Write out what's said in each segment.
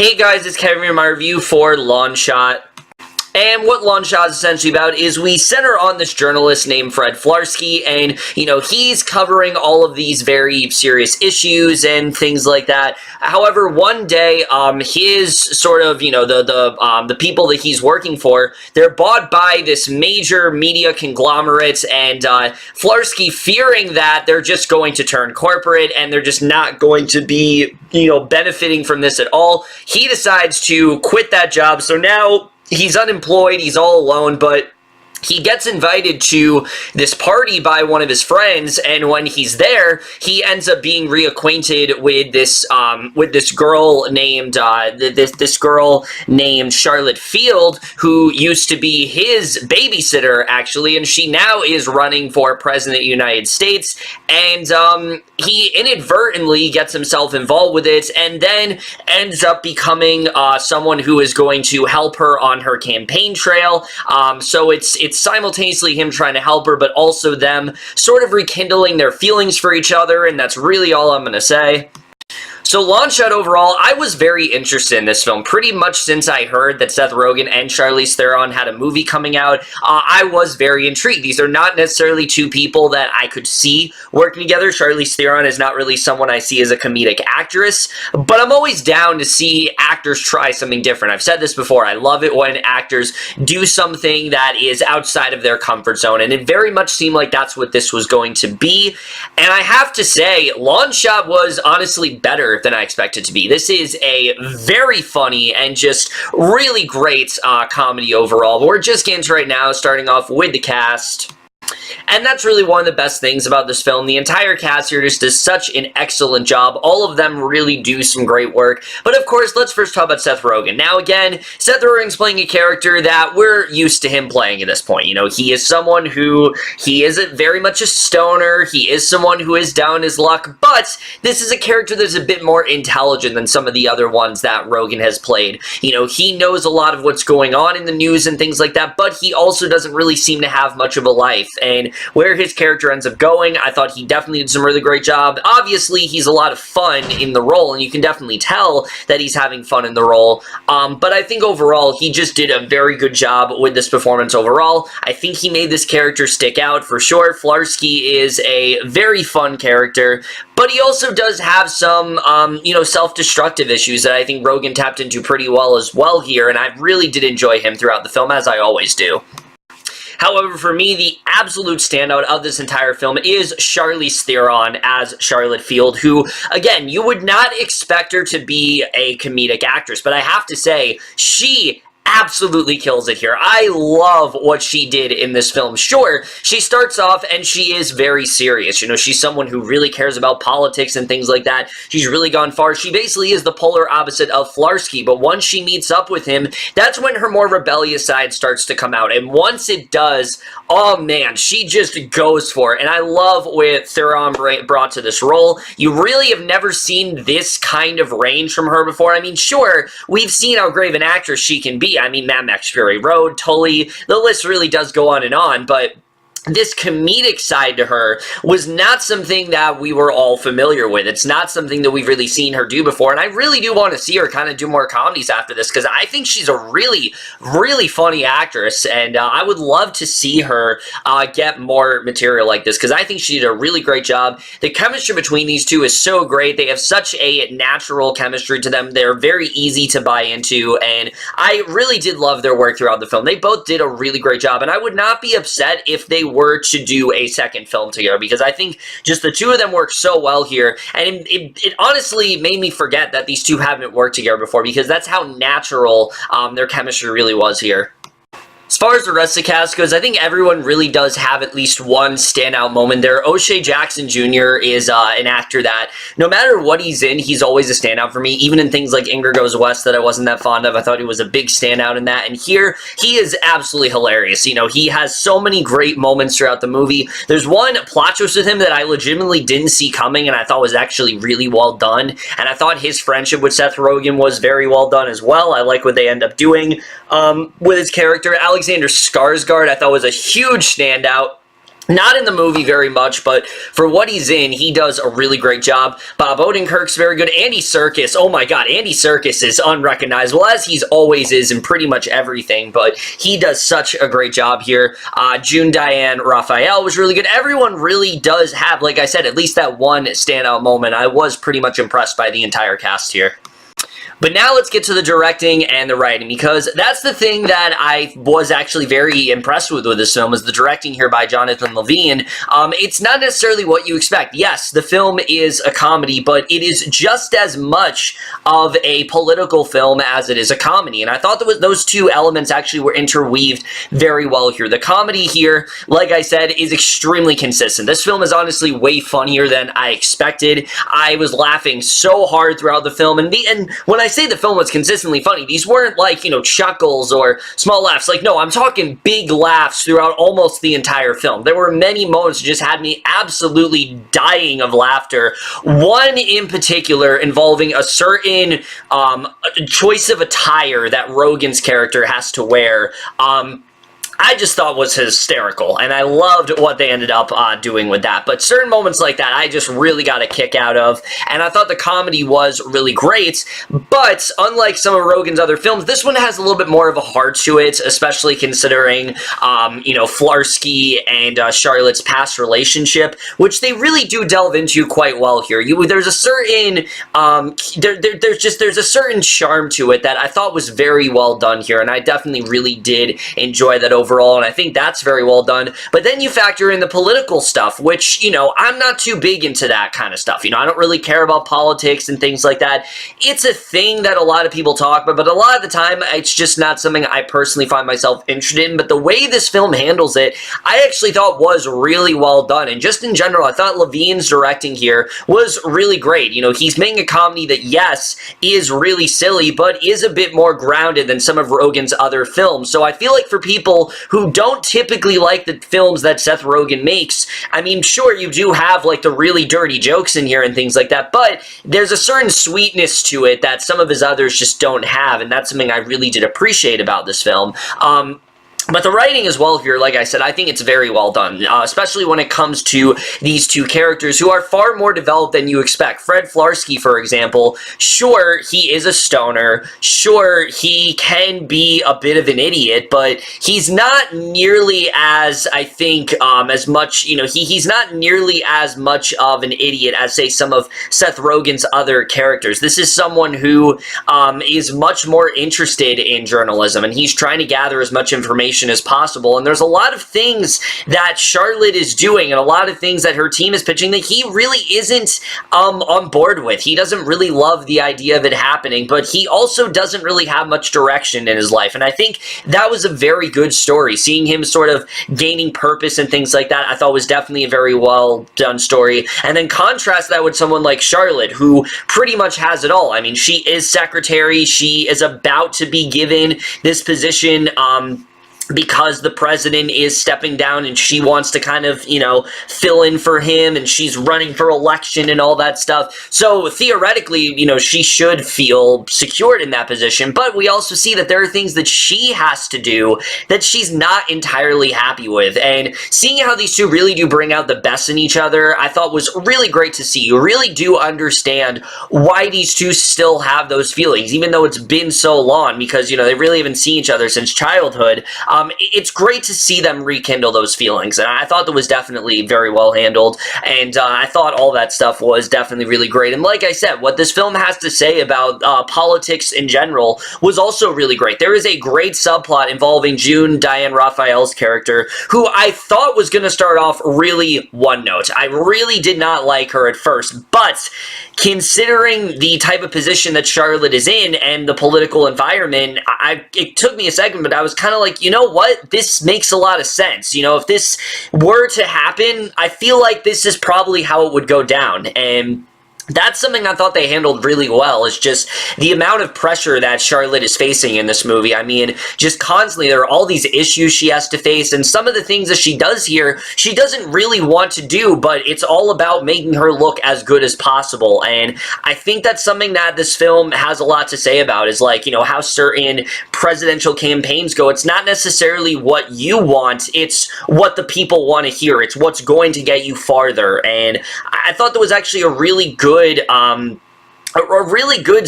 Hey guys, it's Kevin here, my review for Long Shot. And what Long Shot is essentially about is we center on this journalist named Fred Flarsky, and, he's covering all of these very serious issues and things like that. However, one day, his sort of, the people that he's working for, they're bought by this major media conglomerate, and Flarsky, fearing that they're just going to turn corporate and they're just not going to be, benefiting from this at all, he decides to quit that job. So now he's unemployed, he's all alone, but he gets invited to this party by one of his friends, and when he's there, he ends up being reacquainted with this girl named this girl named Charlotte Field, who used to be his babysitter, actually, and she now is running for president of the United States, and he inadvertently gets himself involved with it, and then ends up becoming someone who is going to help her on her campaign trail. So it's simultaneously him trying to help her, but also them sort of rekindling their feelings for each other, and that's really all I'm going to say. So Long Shot overall, I was very interested in this film pretty much since I heard that Seth Rogen and Charlize Theron had a movie coming out. I was very intrigued. These are not necessarily two people that I could see working together. Charlize Theron is not really someone I see as a comedic actress, but I'm always down to see actors try something different. I've said this before. I love it when actors do something that is outside of their comfort zone, and it very much seemed like that's what this was going to be. And I have to say, Long Shot was honestly better than I expected to be. This is a very funny and just really great comedy overall. But we're just getting to right now, starting off with the cast. And that's really one of the best things about this film. The entire cast here just does such an excellent job. All of them really do some great work. But of course, let's first talk about Seth Rogen. Now again, Seth Rogen's playing a character that we're used to him playing at this point. He is someone who, he is very much a stoner. He is someone who is down his luck. But this is a character that's a bit more intelligent than some of the other ones that Rogen has played. He knows a lot of what's going on in the news and things like that, but he also doesn't really seem to have much of a life. And where his character ends up going, I thought he definitely did some really great job. Obviously, he's a lot of fun in the role, and you can definitely tell that he's having fun in the role. But I think overall, he just did a very good job with this performance overall. I think he made this character stick out for sure. Flarsky is a very fun character, but he also does have some, self-destructive issues that I think Rogen tapped into pretty well as well here, and I really did enjoy him throughout the film, as I always do. However, for me, the absolute standout of this entire film is Charlize Theron as Charlotte Field, who, again, you would not expect her to be a comedic actress, but I have to say, she absolutely kills it here. I love what she did in this film. Sure, she starts off and she is very serious. She's someone who really cares about politics and things like that. She's really gone far. She basically is the polar opposite of Flarsky, but once she meets up with him, that's when her more rebellious side starts to come out. And once it does, oh man, she just goes for it. And I love what Theron brought to this role. You really have never seen this kind of range from her before. I mean, sure, we've seen how great of an actress she can be. I mean, Mad Max Fury Road, Tully, the list really does go on, but this comedic side to her was not something that we were all familiar with. It's not something that we've really seen her do before, and I really do want to see her kind of do more comedies after this, because I think she's a really, really funny actress, and I would love to see her get more material like this, because I think she did a really great job. The chemistry between these two is so great. They have such a natural chemistry to them. They're very easy to buy into, and I really did love their work throughout the film. They both did a really great job, and I would not be upset if they were to do a second film together, because I think just the two of them work so well here, and it honestly made me forget that these two haven't worked together before, because that's how natural their chemistry really was here. As far as the rest of the cast goes, I think everyone really does have at least one standout moment there. O'Shea Jackson Jr. is an actor that, no matter what he's in, he's always a standout for me. Even in things like Ingrid Goes West that I wasn't that fond of, I thought he was a big standout in that. And here, he is absolutely hilarious. He has so many great moments throughout the movie. There's one plot twist with him that I legitimately didn't see coming, and I thought was actually really well done. And I thought his friendship with Seth Rogen was very well done as well. I like what they end up doing with his character. Alexander Skarsgård, I thought was a huge standout. Not in the movie very much, but for what he's in, he does a really great job. Bob Odenkirk's very good. Andy Serkis, oh my god, Andy Serkis is unrecognizable, as he's always is in pretty much everything, but he does such a great job here. Diane, Raphael was really good. Everyone really does have, like I said, at least that one standout moment. I was pretty much impressed by the entire cast here. But now let's get to the directing and the writing, because that's the thing that I was actually very impressed with this film, is the directing here by Jonathan Levine. It's not necessarily what you expect. Yes, the film is a comedy, but it is just as much of a political film as it is a comedy, and I thought that those two elements actually were interweaved very well here. The comedy here, like I said, is extremely consistent. This film is honestly way funnier than I expected. I was laughing so hard throughout the film, and when I say the film was consistently funny, these weren't like, chuckles or small laughs. Like, no, I'm talking big laughs throughout almost the entire film. There were many moments that just had me absolutely dying of laughter. One in particular involving a certain choice of attire that Rogen's character has to wear. I just thought was hysterical, and I loved what they ended up doing with that. But certain moments like that, I just really got a kick out of, and I thought the comedy was really great. But unlike some of Rogen's other films, this one has a little bit more of a heart to it, especially considering, Flarsky and Charlotte's past relationship, which they really do delve into quite well here. There's a certain, there's a certain charm to it that I thought was very well done here, and I definitely really did enjoy that overall, and I think that's very well done. But then you factor in the political stuff, which, I'm not too big into that kind of stuff. I don't really care about politics and things like that. It's a thing that a lot of people talk about, but a lot of the time, it's just not something I personally find myself interested in. But the way this film handles it, I actually thought was really well done. And just in general, I thought Levine's directing here was really great. He's making a comedy that, yes, is really silly, but is a bit more grounded than some of Rogen's other films. So I feel like for people who don't typically like the films that Seth Rogen makes, I mean, sure, you do have, like, the really dirty jokes in here and things like that, but there's a certain sweetness to it that some of his others just don't have, and that's something I really did appreciate about this film. But the writing as well here, like I said, I think it's very well done, especially when it comes to these two characters who are far more developed than you expect. Fred Flarsky, for example, sure, he is a stoner. Sure, he can be a bit of an idiot, but he's not nearly as, I think, as much, he's not nearly as much of an idiot as, say, some of Seth Rogen's other characters. This is someone who is much more interested in journalism, and he's trying to gather as much information as possible, and there's a lot of things that Charlotte is doing and a lot of things that her team is pitching that he really isn't on board with. He doesn't really love the idea of it happening, but he also doesn't really have much direction in his life, and I think that was a very good story. Seeing him sort of gaining purpose and things like that, I thought was definitely a very well done story. And then contrast that with someone like Charlotte, who pretty much has it all. I mean, she is secretary, she is about to be given this position, because the president is stepping down and she wants to kind of, fill in for him, and she's running for election and all that stuff. So theoretically, she should feel secured in that position, but we also see that there are things that she has to do that she's not entirely happy with. And seeing how these two really do bring out the best in each other, I thought was really great to see. You really do understand why these two still have those feelings, even though it's been so long, because, they really haven't seen each other since childhood. It's great to see them rekindle those feelings, and I thought that was definitely very well handled, and I thought all that stuff was definitely really great. And like I said, what this film has to say about politics in general was also really great. There is a great subplot involving Diane Raphael's character, who I thought was going to start off really one note. I really did not like her at first, but considering the type of position that Charlotte is in and the political environment, it took me a second, but I was kind of like, you know what? This makes a lot of sense. If this were to happen, I feel like this is probably how it would go down. And That's something I thought they handled really well, is just the amount of pressure that Charlotte is facing in this movie. I mean, just constantly, there are all these issues she has to face, and some of the things that she does here, she doesn't really want to do, but it's all about making her look as good as possible, and I think that's something that this film has a lot to say about, is like, you know, how certain presidential campaigns go. It's not necessarily what you want, it's what the people want to hear. It's what's going to get you farther, and I thought that was actually a really good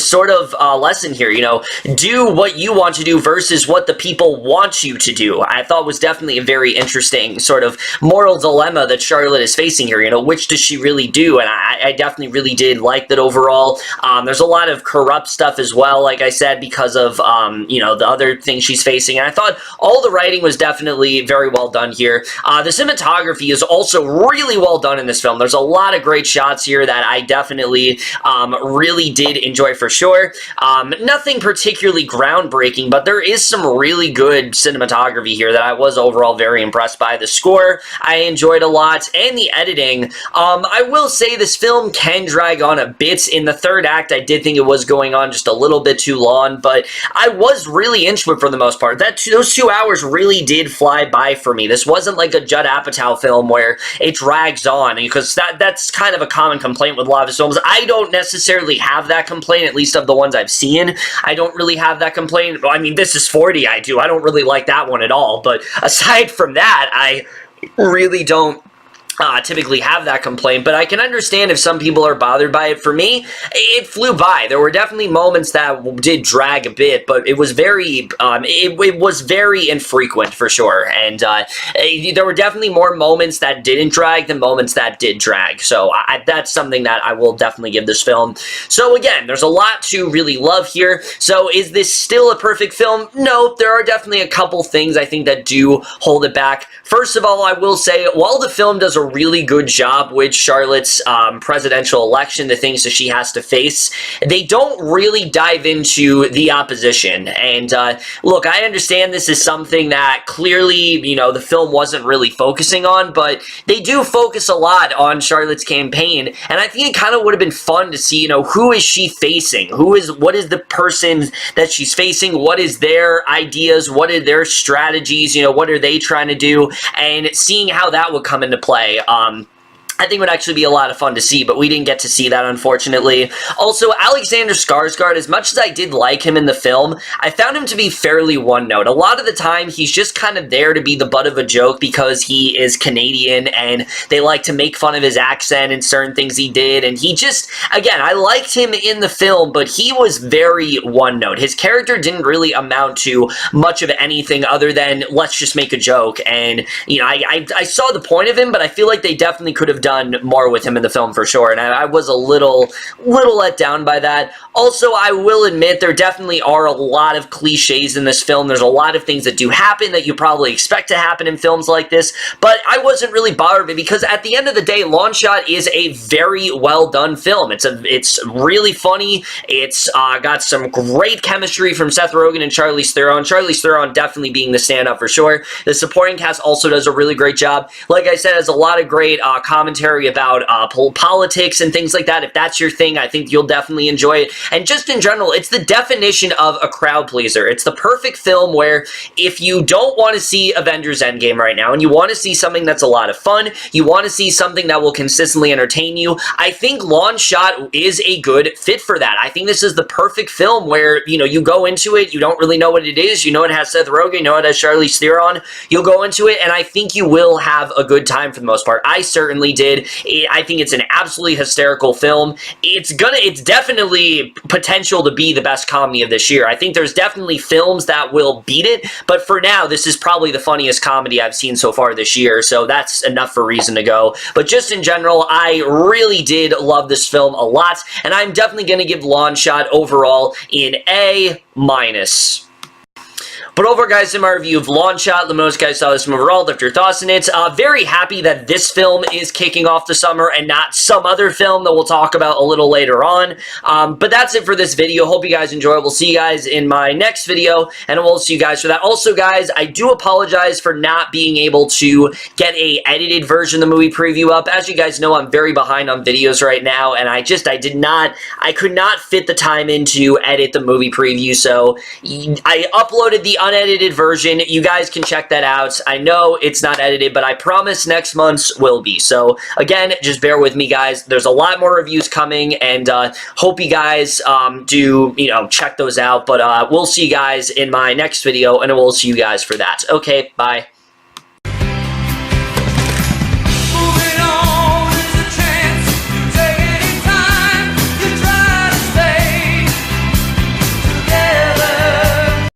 sort of lesson here, you know, do what you want to do versus what the people want you to do. I thought was definitely a very interesting sort of moral dilemma that Charlotte is facing here, you know, which does she really do? And I definitely really did like that overall. There's a lot of corrupt stuff as well, like I said, because of, you know, the other things she's facing, and I thought all the writing was definitely very well done here. The cinematography is also really well done in this film. There's a lot of great shots here that I definitely really did enjoy for sure. Nothing particularly groundbreaking, but there is some really good cinematography here that I was overall very impressed by. The score I enjoyed a lot, and the editing. I will say this film can drag on a bit. In the third act, I did think it was going on just a little bit too long, but I was really into it for the most part. Those 2 hours really did fly by for me. This wasn't like a Judd Apatow film where it drags on, because that's kind of a common complaint with a lot of his films. I don't necessarily have that complaint, at least of the ones I've seen. I don't really have that complaint. I mean, This Is 40 I do. I don't really like that one at all, but aside from that, I really don't typically have that complaint, but I can understand if some people are bothered by it. For me, it flew by. There were definitely moments that did drag a bit, but it was very, it was very infrequent for sure, and there were definitely more moments that didn't drag than moments that did drag, so that's something that I will definitely give this film. So again, there's a lot to really love here. So is this still a perfect film? No, there are definitely a couple things I think that do hold it back. First of all, I will say, while the film does a really good job with Charlotte's presidential election, the things that she has to face, they don't really dive into the opposition. And look, I understand this is something that clearly, you know, the film wasn't really focusing on, but they do focus a lot on Charlotte's campaign, and I think it kind of would have been fun to see, you know, who is she facing? What is the person that she's facing? What is their ideas? What are their strategies? You know, what are they trying to do? And seeing how that would come into play. I think it would actually be a lot of fun to see, but we didn't get to see that, unfortunately. Also, Alexander Skarsgård, as much as I did like him in the film, I found him to be fairly one-note. A lot of the time, he's just kind of there to be the butt of a joke because he is Canadian, and they like to make fun of his accent and certain things he did, and he just, again, I liked him in the film, but he was very one-note. His character didn't really amount to much of anything other than, let's just make a joke, and, you know, I saw the point of him, but I feel like they definitely could have done more with him in the film for sure, and I was a little let down by that. Also, I will admit there definitely are a lot of cliches in this film. There's a lot of things that do happen that you probably expect to happen in films like this, but I wasn't really bothered by it because at the end of the day, Long Shot is a very well done film. It's really funny. It's got some great chemistry from Seth Rogen and Charlize Theron. Charlize Theron definitely being the stand-up for sure. The supporting cast also does a really great job. Like I said, has a lot of great commentary about politics and things like that. If that's your thing, I think you'll definitely enjoy it. And just in general, it's the definition of a crowd pleaser. It's the perfect film where if you don't want to see Avengers Endgame right now and you want to see something that's a lot of fun, you want to see something that will consistently entertain you, I think Long Shot is a good fit for that. I think this is the perfect film where, you know, you go into it, you don't really know what it is, you know it has Seth Rogen, you know it has Charlize Theron, you'll go into it, and I think you will have a good time for the most part. I certainly did. I think it's an absolutely hysterical film. It's definitely potential to be the best comedy of this year. I think there's definitely films that will beat it, but for now, this is probably the funniest comedy I've seen so far this year, so that's enough for reason to go. But just in general, I really did love this film a lot, and I'm definitely going to give Long Shot overall an A-. But over, guys, in my review of Long Shot, let me know if you guys saw this film overall, left your thoughts on it. Very happy that this film is kicking off the summer and not some other film that we'll talk about a little later on. But that's it for this video. Hope you guys enjoy. We'll see you guys in my next video, and we'll see you guys for that. Also, guys, I do apologize for not being able to get a edited version of the movie preview up. As you guys know, I'm very behind on videos right now, and I could not fit the time in to edit the movie preview, so I uploaded the unedited version. You guys can check that out. I know it's not edited, but I promise next month's will be. So again, just bear with me, guys. There's a lot more reviews coming, and hope you guys do, check those out. But we'll see you guys in my next video, and we'll see you guys for that. Okay, bye.